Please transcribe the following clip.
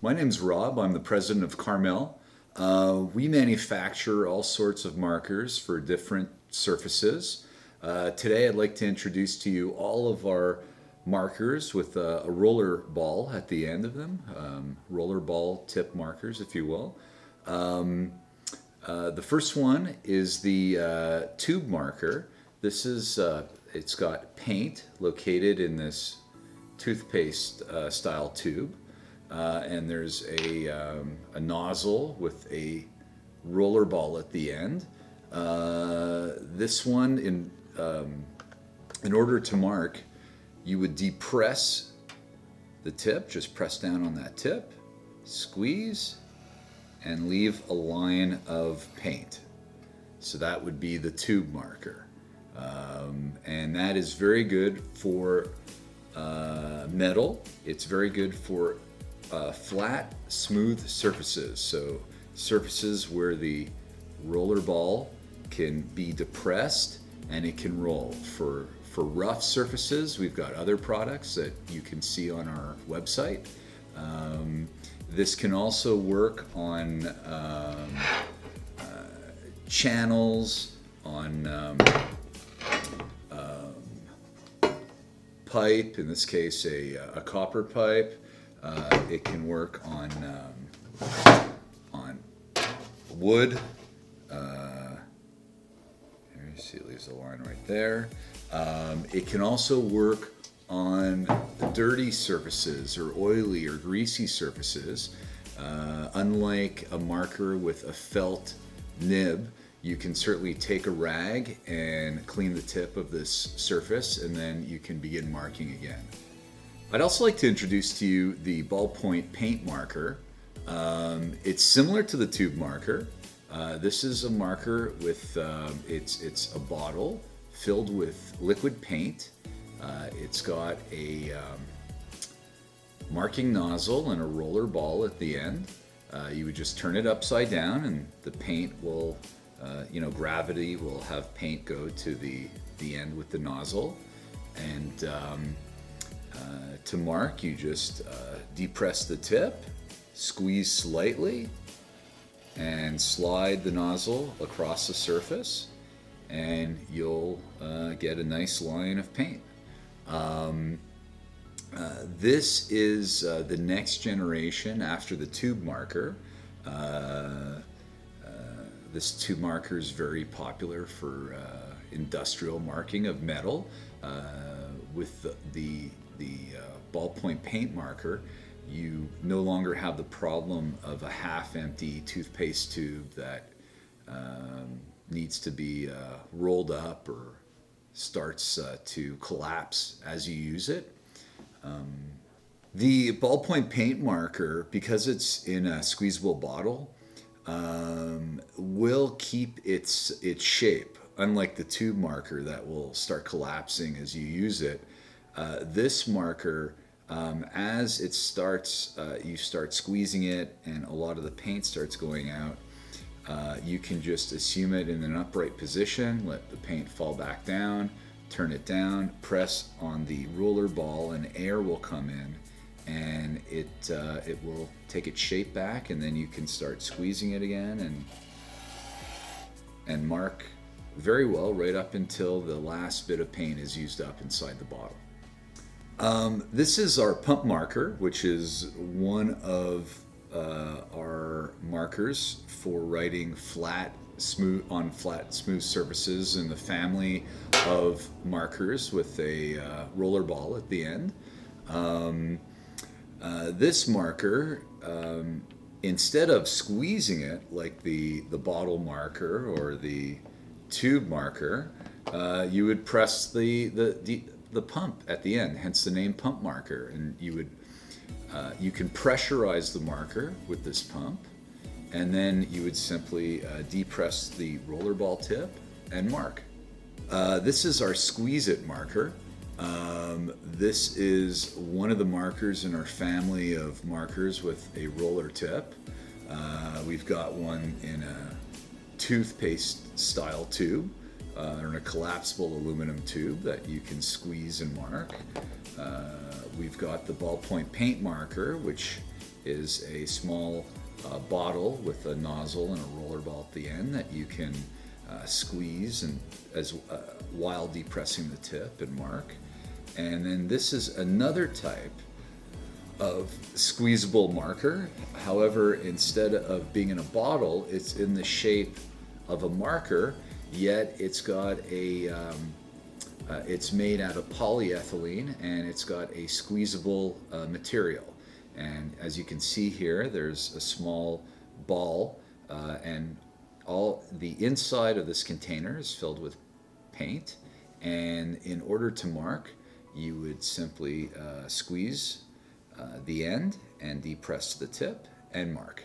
My name's Rob. I'm the president of Carmel. We manufacture all sorts of markers for different surfaces. Today I'd like to introduce to you all of our markers with a roller ball at the end of them, roller ball tip markers, if you will. The first one is the tube marker. This is, it's got paint located in this toothpaste style tube. And there's a nozzle with a roller ball at the end. This one, in order to mark, you would depress the tip, just press down on that tip, squeeze, and leave a line of paint. So that would be the tube marker. And that is very good for metal. It's very good for flat, smooth surfaces. So surfaces where the roller ball can be depressed and it can roll. For rough surfaces, we've got other products that you can see on our website. This can also work on channels, on pipe, in this case a copper pipe. It can work on wood. Here you see it leaves a line right there. It can also work on dirty surfaces or oily or greasy surfaces. Unlike a marker with a felt nib, you can certainly take a rag and clean the tip of this surface, and then you can begin marking again. I'd also like to introduce to you the Ballpoint paint marker. It's similar to the tube marker. This is a marker with, it's a bottle filled with liquid paint. It's got a marking nozzle and a roller ball at the end. You would just turn it upside down and the paint will, gravity will have paint go to the end with the nozzle. And to mark, you just depress the tip, squeeze slightly, and slide the nozzle across the surface, and you'll get a nice line of paint. This is the next generation after the tube marker. This tube marker is very popular for industrial marking of metal. With the Ballpoint paint marker, you no longer have the problem of a half-empty toothpaste tube that needs to be rolled up or starts to collapse as you use it. The Ballpoint paint marker, because it's in a squeezable bottle, will keep its shape, unlike the tube marker that will start collapsing as you use it. This marker, as it starts, you start squeezing it and a lot of the paint starts going out, you can just assume it in an upright position, let the paint fall back down, turn it down, press on the roller ball, and air will come in, and it will take its shape back, and then you can start squeezing it again and mark very well right up until the last bit of paint is used up inside the bottle. This is our pump marker, which is one of our markers for writing flat, smooth surfaces in the family of markers with a roller ball at the end. This marker, instead of squeezing it like the bottle marker or the tube marker, you would press the pump at the end, hence the name pump marker, and you can pressurize the marker with this pump, and then you would simply depress the roller ball tip and mark. This is our squeeze it marker. This is one of the markers in our family of markers with a roller tip. We've got one in a toothpaste style tube, or in a collapsible aluminum tube that you can squeeze and mark. We've got the Ballpoint paint marker, which is a small bottle with a nozzle and a roller ball at the end that you can squeeze and while depressing the tip and mark. And then this is another type of squeezable marker. However, instead of being in a bottle, it's in the shape of a marker, yet it's got it's made out of polyethylene, and it's got a squeezable material. And as you can see here, there's a small ball, and all the inside of this container is filled with paint. And in order to mark, you would simply squeeze the end and depress the tip and mark.